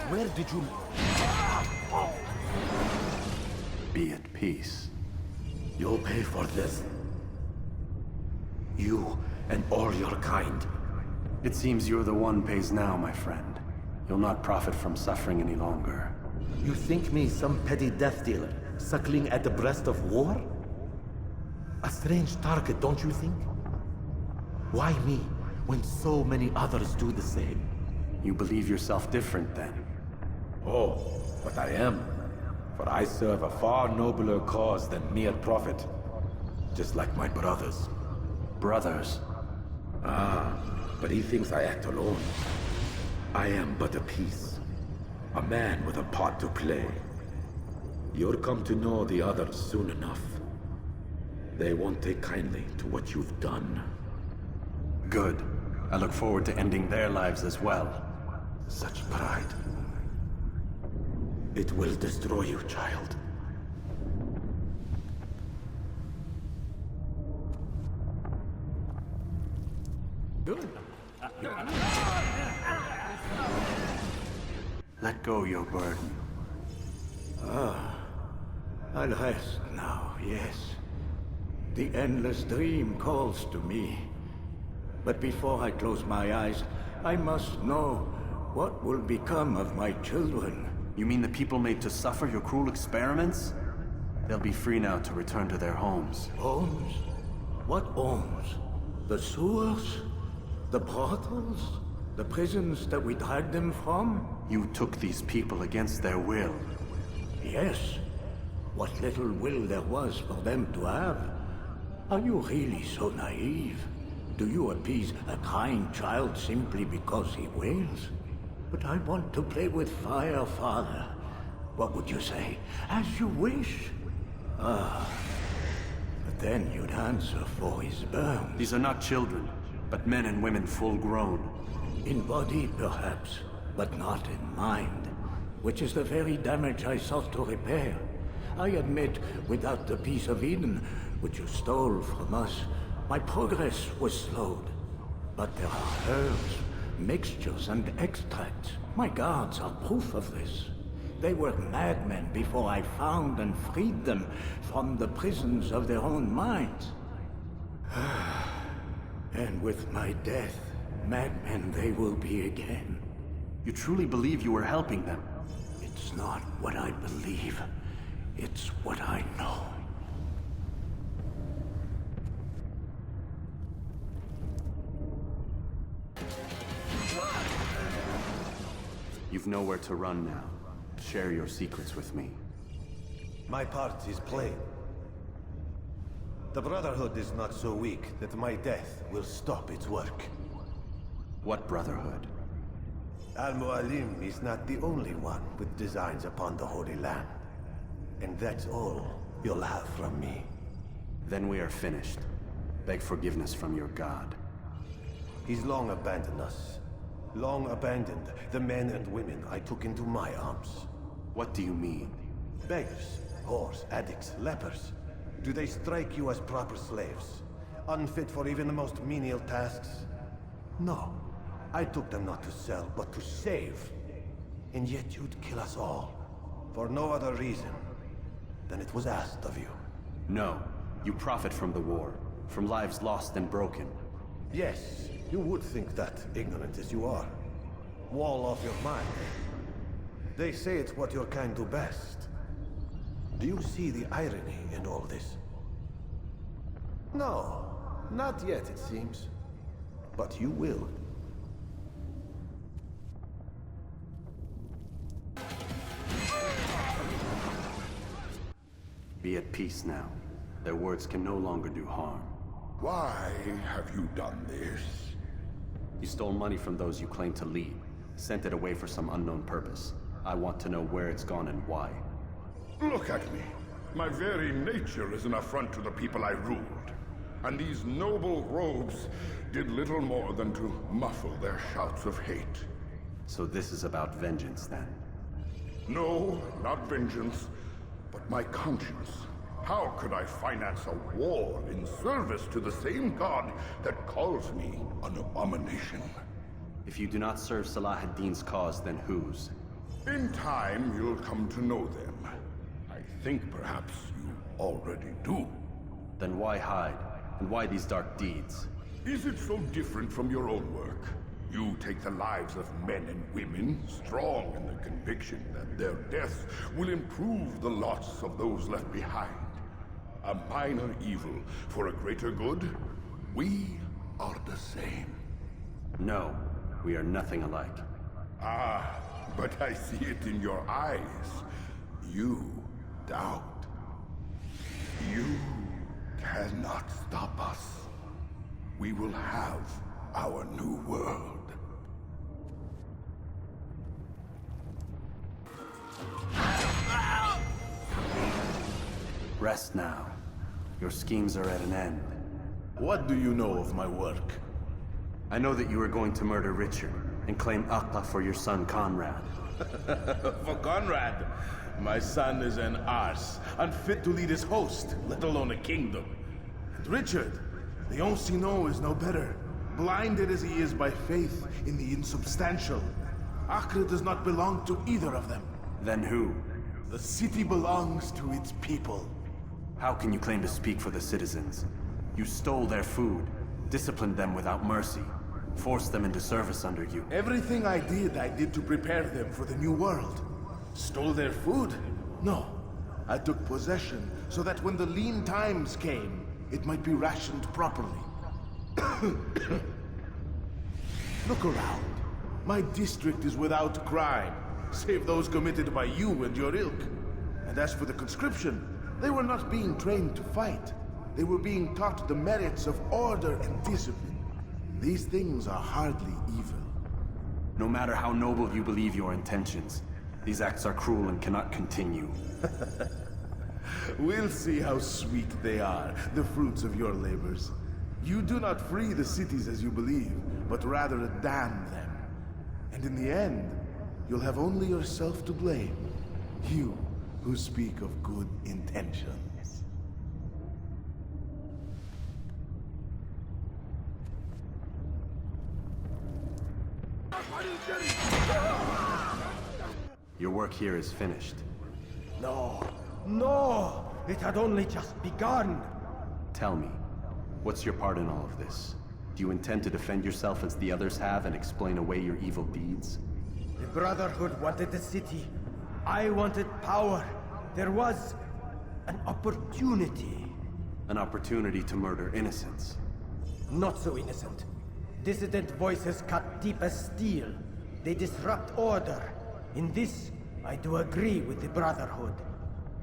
Where did you... Be at peace. You'll pay for this. You and all your kind. It seems you're the one pays now, my friend. You'll not profit from suffering any longer. You think me some petty death dealer, suckling at the breast of war? A strange target, don't you think? Why me, when so many others do the same? You believe yourself different, then? Oh, but I am. For I serve a far nobler cause than mere profit. Just like my brothers. Brothers? Ah, but he thinks I act alone. I am but a piece. A man with a part to play. You'll come to know the others soon enough. They won't take kindly to what you've done. Good. I look forward to ending their lives as well. Such pride. It will destroy you, child. Good. Let go your burden. I'll rest now, yes. The endless dream calls to me. But before I close my eyes, I must know what will become of my children. You mean the people made to suffer your cruel experiments? They'll be free now to return to their homes. Homes? What homes? The sewers? The brothels? The prisons that we dragged them from? You took these people against their will. Yes. What little will there was for them to have. Are you really so naive? Do you appease a kind child simply because he wails? But I want to play with fire, father. What would you say? As you wish. But then you'd answer for his burns. These are not children, but men and women full grown. In body, perhaps, but not in mind. Which is the very damage I sought to repair. I admit, without the piece of Eden, which you stole from us, my progress was slowed. But there are herbs, mixtures and extracts. My guards are proof of this. They were madmen before I found and freed them from the prisons of their own minds. And with my death, madmen they will be again. You truly believe you were helping them? It's not what I believe. It's what I know. You've nowhere to run now. Share your secrets with me. My part is plain. The Brotherhood is not so weak that my death will stop its work. What Brotherhood? Al-Mualim is not the only one with designs upon the Holy Land. And that's all you'll have from me. Then we are finished. Beg forgiveness from your god. He's long abandoned us. Long abandoned the men and women I took into my arms. What do you mean? Beggars, whores, addicts, lepers. Do they strike you as proper slaves? Unfit for even the most menial tasks? No. I took them not to sell, but to save. And yet you'd kill us all. For no other reason than it was asked of you. No. You profit from the war. From lives lost and broken. Yes, you would think that, ignorant as you are. Wall off your mind. They say it's what your kind do best. Do you see the irony in all this? No, not yet, it seems. But you will. Be at peace now. Their words can no longer do harm. Why have you done this? You stole money from those you claim to lead, sent it away for some unknown purpose. I want to know where it's gone and why. Look at me. My very nature is an affront to the people I ruled. And these noble robes did little more than to muffle their shouts of hate. So this is about vengeance, then? No, not vengeance, but my conscience. How could I finance a war in service to the same god that calls me an abomination? If you do not serve Salah ad-Din's cause, then whose? In time, you'll come to know them. I think perhaps you already do. Then why hide? And why these dark deeds? Is it so different from your own work? You take the lives of men and women, strong in the conviction that their deaths will improve the lots of those left behind. A minor evil for a greater good? We are the same. No, we are nothing alike. Ah, but I see it in your eyes. You doubt. You cannot stop us. We will have our new world. Rest now. Your schemes are at an end. What do you know of my work? I know that you are going to murder Richard and claim Akla for your son Conrad. For Conrad, my son is an arse, unfit to lead his host, let alone a kingdom. And Richard, the Ancino is no better, blinded as he is by faith in the insubstantial. Acre does not belong to either of them. Then who? The city belongs to its people. How can you claim to speak for the citizens? You stole their food, disciplined them without mercy, forced them into service under you. Everything I did to prepare them for the new world. Stole their food? No. I took possession so that when the lean times came, it might be rationed properly. Look around. My district is without crime, save those committed by you and your ilk. And as for the conscription, they were not being trained to fight. They were being taught the merits of order and discipline. These things are hardly evil. No matter how noble you believe your intentions, these acts are cruel and cannot continue. We'll see how sweet they are, the fruits of your labors. You do not free the cities as you believe, but rather damn them. And in the end, you'll have only yourself to blame. You who speak of good intentions. Your work here is finished. No, no! It had only just begun! Tell me, what's your part in all of this? Do you intend to defend yourself as the others have and explain away your evil deeds? The Brotherhood wanted the city. I wanted power. There was an opportunity. An opportunity to murder innocents. Not so innocent. Dissident voices cut deep as steel. They disrupt order. In this, I do agree with the Brotherhood.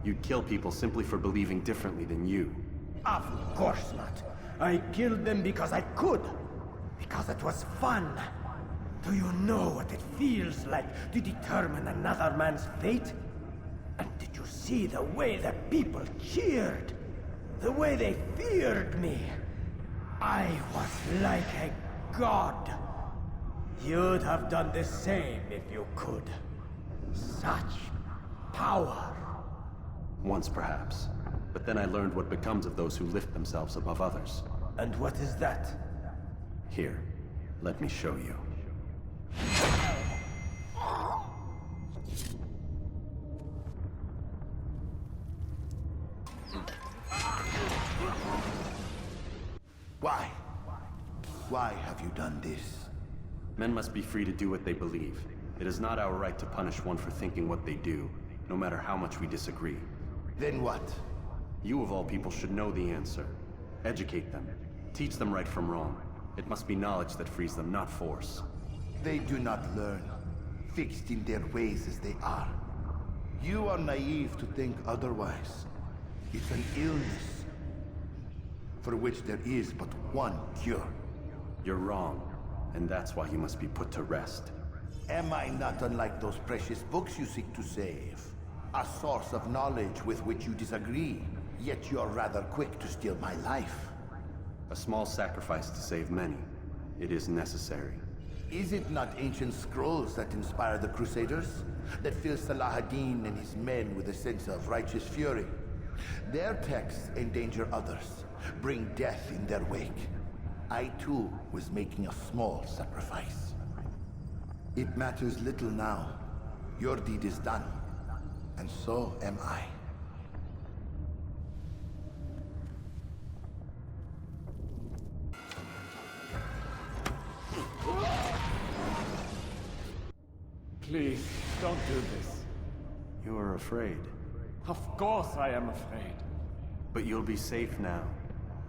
You'd kill people simply for believing differently than you. Of course not. I killed them because I could. Because it was fun. Do you know what it feels like to determine another man's fate? And did you see the way the people cheered? The way they feared me? I was like a god. You'd have done the same if you could. Such power. Once perhaps. But then I learned what becomes of those who lift themselves above others. And what is that? Here, let me show you. Why? Why have you done this? Men must be free to do what they believe. It is not our right to punish one for thinking what they do, no matter how much we disagree. Then what? You of all people should know the answer. Educate them. Teach them right from wrong. It must be knowledge that frees them, not force. They do not learn, fixed in their ways as they are. You are naive to think otherwise. It's an illness, for which there is but one cure. You're wrong, and that's why you must be put to rest. Am I not unlike those precious books you seek to save? A source of knowledge with which you disagree, yet you're rather quick to steal my life. A small sacrifice to save many. It is necessary. Is it not ancient scrolls that inspire the Crusaders? That fill Salah ad-Din and his men with a sense of righteous fury? Their texts endanger others, bring death in their wake. I too was making a small sacrifice. It matters little now. Your deed is done, and so am I. Please, don't do this. You are afraid. Of course I am afraid. But you'll be safe now,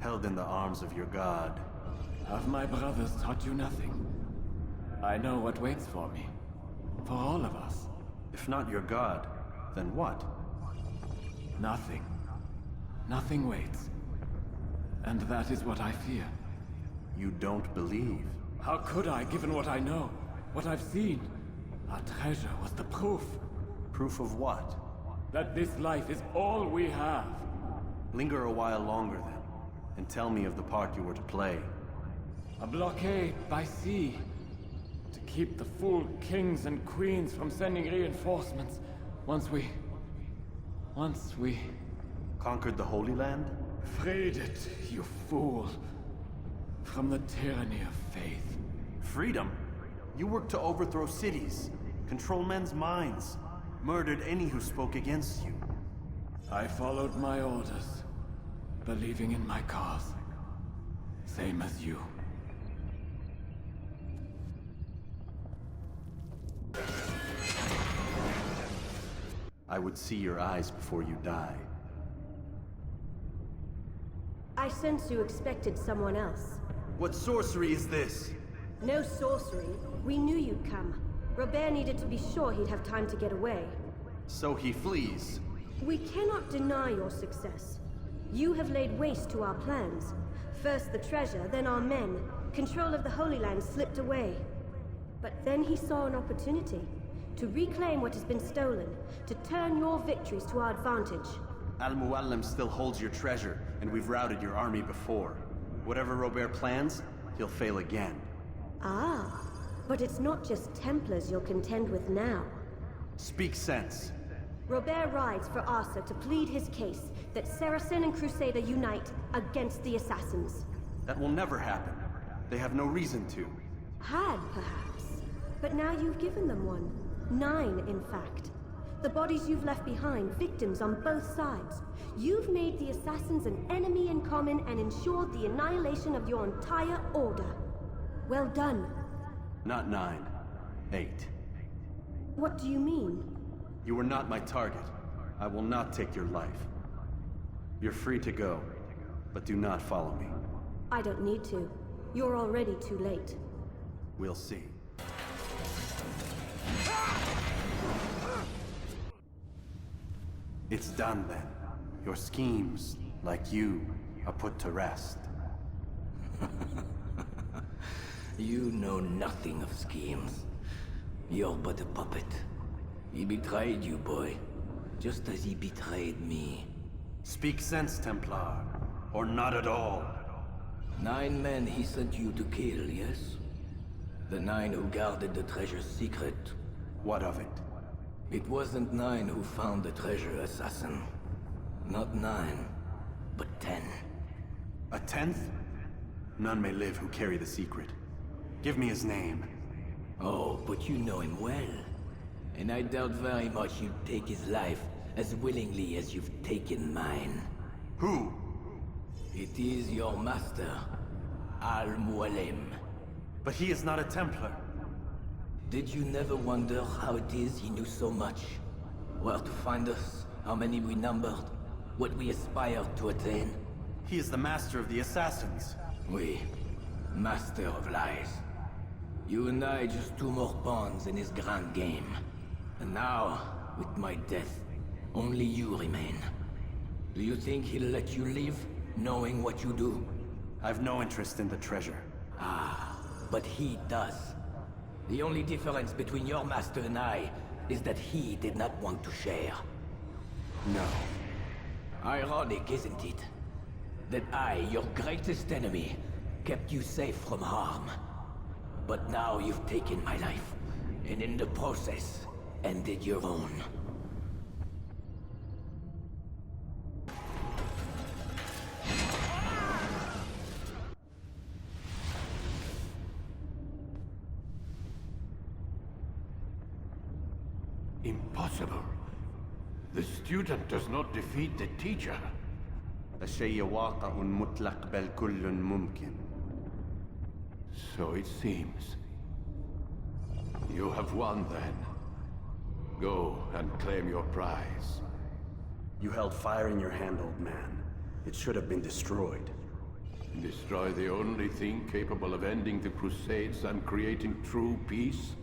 held in the arms of your god. Have my brothers taught you nothing? I know what waits for me. For all of us. If not your god, then what? Nothing. Nothing waits. And that is what I fear. You don't believe. How could I, given what I know? What I've seen? Our treasure was the proof. Proof of what? That this life is all we have. Linger a while longer then, and tell me of the part you were to play. A blockade by sea. To keep the fool kings and queens from sending reinforcements. Once we... Conquered the Holy Land? freed it, you fool. From the tyranny of faith. Freedom? You worked to overthrow cities, control men's minds, murdered any who spoke against you. I followed my orders, believing in my cause. Same as you. I would see your eyes before you die. I sense you expected someone else. What sorcery is this? No sorcery. We knew you'd come. Robert needed to be sure he'd have time to get away. So he flees. We cannot deny your success. You have laid waste to our plans. First the treasure, then our men. Control of the Holy Land slipped away. But then he saw an opportunity. To reclaim what has been stolen. To turn your victories to our advantage. Al-Mualim still holds your treasure, and we've routed your army before. Whatever Robert plans, he'll fail again. Ah, but it's not just Templars you'll contend with now. Speak sense. Robert rides for Arthur to plead his case that Saracen and Crusader unite against the assassins. That will never happen. They have no reason to. Had, perhaps. But now you've given them one. 9, in fact. The bodies you've left behind, victims on both sides. You've made the assassins an enemy in common and ensured the annihilation of your entire order. Well done. Not 9. 8. What do you mean? You were not my target. I will not take your life. You're free to go, but do not follow me. I don't need to. You're already too late. We'll see. It's done then. Your schemes, like you, are put to rest. You know nothing of schemes. You're but a puppet. He betrayed you, boy. Just as he betrayed me. Speak sense, Templar. Or not at all. 9 men he sent you to kill, yes? The 9 who guarded the treasure's secret. What of it? It wasn't 9 who found the treasure, assassin. Not 9, but 10. A 10th? None may live who carry the secret. Give me his name. Oh, but you know him well. And I doubt very much you'd take his life as willingly as you've taken mine. Who? It is your master, Al-Mualim. But he is not a Templar. Did you never wonder how it is he knew so much? Where to find us, how many we numbered, what we aspired to attain? He is the master of the assassins. We, master of lies. You and I just 2 more pawns in his grand game. And now, with my death, only you remain. Do you think he'll let you live, knowing what you do? I've no interest in the treasure. Ah, but he does. The only difference between your master and I is that he did not want to share. No. Ironic, isn't it? That I, your greatest enemy, kept you safe from harm. But now you've taken my life, and in the process, ended your own. possible? The student does not defeat the teacher. الشيء واقع مطلق بل كل ممكن. So it seems. You have won then. Go and claim your prize. You held fire in your hand, old man. It should have been destroyed. Destroy the only thing capable of ending the Crusades and creating true peace?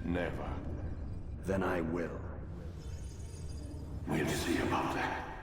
Never. Then I will. We'll see about that.